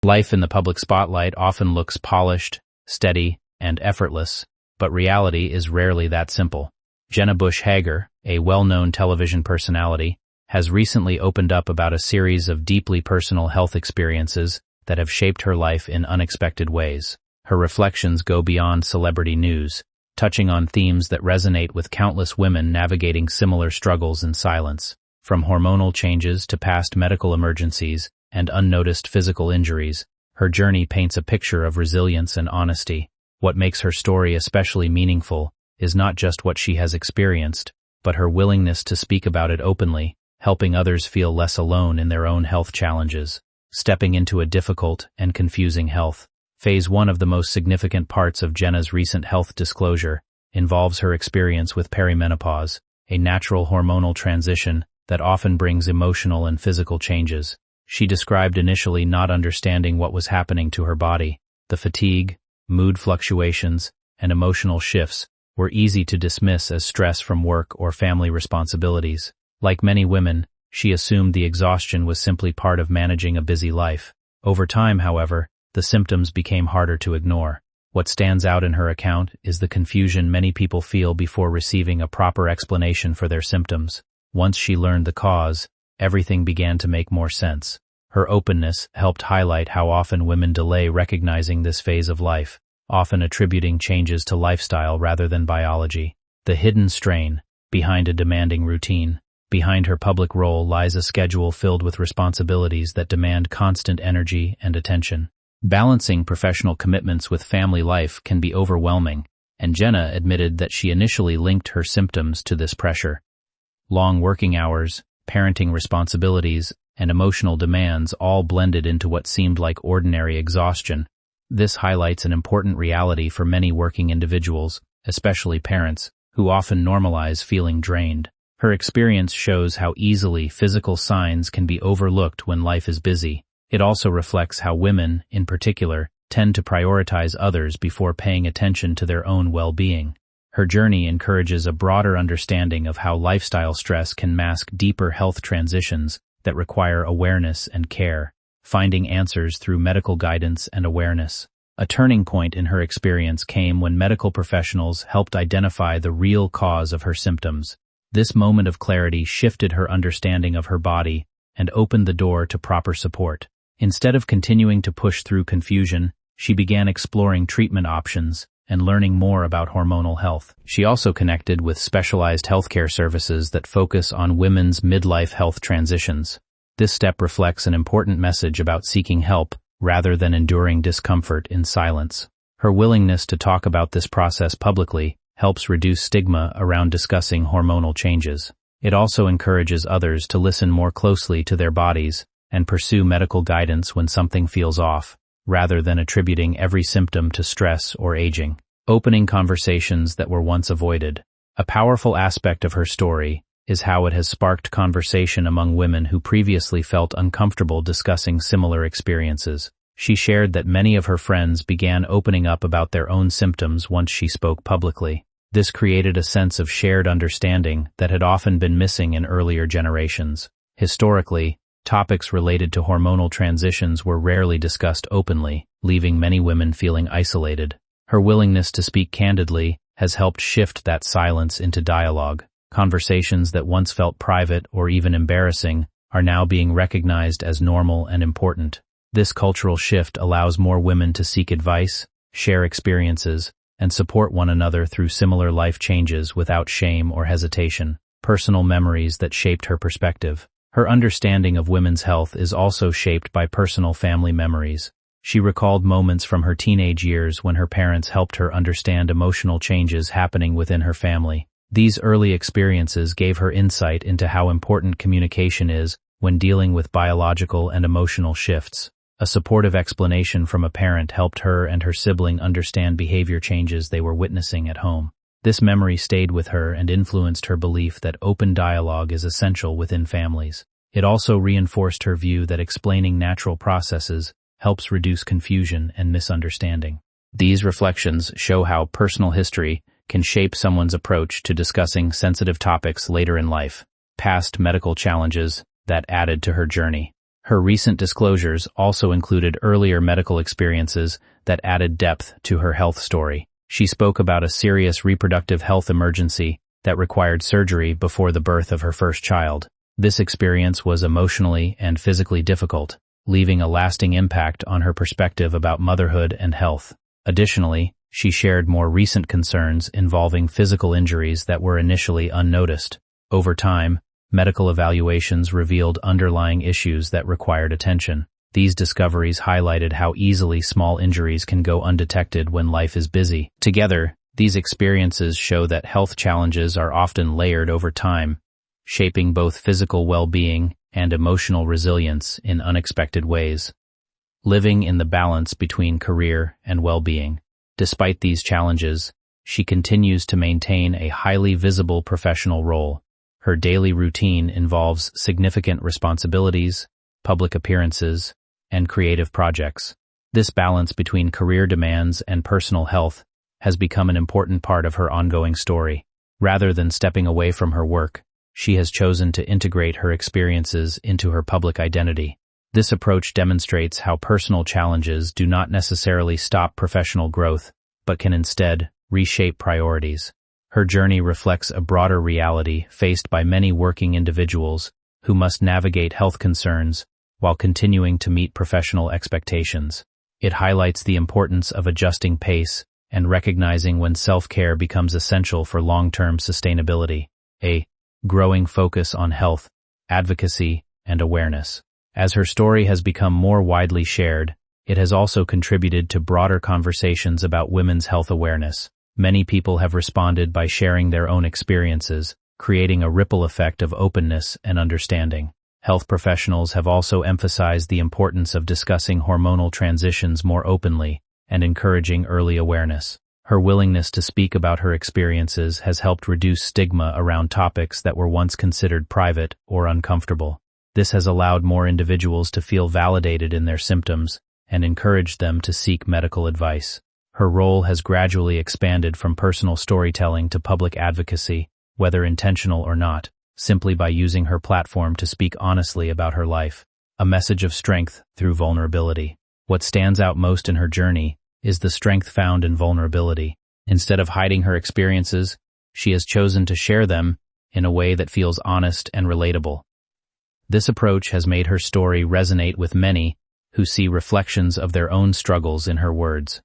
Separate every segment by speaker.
Speaker 1: Life in the public spotlight often looks polished, steady, and effortless, but reality is rarely that simple. Jenna Bush Hager, a well-known television personality, has recently opened up about a series of deeply personal health experiences that have shaped her life in unexpected ways. Her reflections go beyond celebrity news, touching on themes that resonate with countless women navigating similar struggles in silence. From hormonal changes to past medical emergencies and unnoticed physical injuries, her journey paints a picture of resilience and honesty. What makes her story especially meaningful is not just what she has experienced, but her willingness to speak about it openly, helping others feel less alone in their own health challenges. Stepping into a difficult and confusing health. Phase 1 of the most significant parts of Jenna's recent health disclosure involves her experience with perimenopause, a natural hormonal transition that often brings emotional and physical changes. She described initially not understanding what was happening to her body. The fatigue, mood fluctuations, and emotional shifts were easy to dismiss as stress from work or family responsibilities. Like many women, she assumed the exhaustion was simply part of managing a busy life. Over time, however, the symptoms became harder to ignore. What stands out in her account is the confusion many people feel before receiving a proper explanation for their symptoms. Once she learned the cause, everything began to make more sense. Her openness helped highlight how often women delay recognizing this phase of life, often attributing changes to lifestyle rather than biology. The hidden strain behind a demanding routine. Behind her public role lies a schedule filled with responsibilities that demand constant energy and attention. Balancing professional commitments with family life can be overwhelming, and Jenna admitted that she initially linked her symptoms to this pressure. Long working hours, parenting responsibilities, and emotional demands all blended into what seemed like ordinary exhaustion. This highlights an important reality for many working individuals, especially parents, who often normalize feeling drained. Her experience shows how easily physical signs can be overlooked when life is busy. It also reflects how women, in particular, tend to prioritize others before paying attention to their own well-being. Her journey encourages a broader understanding of how lifestyle stress can mask deeper health transitions that require awareness and care, finding answers through medical guidance and awareness. A turning point in her experience came when medical professionals helped identify the real cause of her symptoms. This moment of clarity shifted her understanding of her body and opened the door to proper support. Instead of continuing to push through confusion, she began exploring treatment options and learning more about hormonal health. She also connected with specialized healthcare services that focus on women's midlife health transitions. This step reflects an important message about seeking help rather than enduring discomfort in silence. Her willingness to talk about this process publicly helps reduce stigma around discussing hormonal changes. It also encourages others to listen more closely to their bodies and pursue medical guidance when something feels off, rather than attributing every symptom to stress or aging. Opening conversations that were once avoided. A powerful aspect of her story is how it has sparked conversation among women who previously felt uncomfortable discussing similar experiences. She shared that many of her friends began opening up about their own symptoms once she spoke publicly. This created a sense of shared understanding that had often been missing in earlier generations. Historically, topics related to hormonal transitions were rarely discussed openly, leaving many women feeling isolated. Her willingness to speak candidly has helped shift that silence into dialogue. Conversations that once felt private or even embarrassing are now being recognized as normal and important. This cultural shift allows more women to seek advice, share experiences, and support one another through similar life changes without shame or hesitation. Personal memories that shaped her perspective. Her understanding of women's health is also shaped by personal family memories. She recalled moments from her teenage years when her parents helped her understand emotional changes happening within her family. These early experiences gave her insight into how important communication is when dealing with biological and emotional shifts. A supportive explanation from a parent helped her and her sibling understand behavior changes they were witnessing at home. This memory stayed with her and influenced her belief that open dialogue is essential within families. It also reinforced her view that explaining natural processes helps reduce confusion and misunderstanding. These reflections show how personal history can shape someone's approach to discussing sensitive topics later in life. Past medical challenges that added to her journey. Her recent disclosures also included earlier medical experiences that added depth to her health story. She spoke about a serious reproductive health emergency that required surgery before the birth of her first child. This experience was emotionally and physically difficult, leaving a lasting impact on her perspective about motherhood and health. Additionally, she shared more recent concerns involving physical injuries that were initially unnoticed. Over time, medical evaluations revealed underlying issues that required attention. These discoveries highlighted how easily small injuries can go undetected when life is busy. Together, these experiences show that health challenges are often layered over time, shaping both physical well-being and emotional resilience in unexpected ways. Living in the balance between career and well-being. Despite these challenges, she continues to maintain a highly visible professional role. Her daily routine involves significant responsibilities, public appearances, and creative projects. This balance between career demands and personal health has become an important part of her ongoing story. Rather than stepping away from her work, she has chosen to integrate her experiences into her public identity. This approach demonstrates how personal challenges do not necessarily stop professional growth, but can instead reshape priorities. Her journey reflects a broader reality faced by many working individuals who must navigate health concerns while continuing to meet professional expectations. It highlights the importance of adjusting pace and recognizing when self-care becomes essential for long-term sustainability. A growing focus on health, advocacy, and awareness. As her story has become more widely shared, it has also contributed to broader conversations about women's health awareness. Many people have responded by sharing their own experiences, creating a ripple effect of openness and understanding. Health professionals have also emphasized the importance of discussing hormonal transitions more openly and encouraging early awareness. Her willingness to speak about her experiences has helped reduce stigma around topics that were once considered private or uncomfortable. This has allowed more individuals to feel validated in their symptoms and encouraged them to seek medical advice. Her role has gradually expanded from personal storytelling to public advocacy, whether intentional or not, simply by using her platform to speak honestly about her life. A message of strength through vulnerability. What stands out most in her journey is the strength found in vulnerability. Instead of hiding her experiences, she has chosen to share them in a way that feels honest and relatable. This approach has made her story resonate with many who see reflections of their own struggles in her words.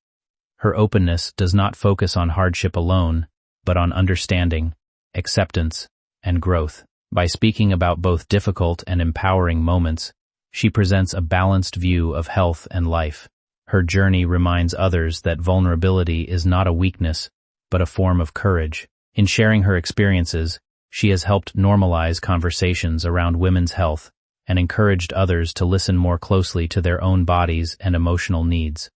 Speaker 1: Her openness does not focus on hardship alone, but on understanding, acceptance, and growth. By speaking about both difficult and empowering moments, she presents a balanced view of health and life. Her journey reminds others that vulnerability is not a weakness, but a form of courage. In sharing her experiences, she has helped normalize conversations around women's health and encouraged others to listen more closely to their own bodies and emotional needs.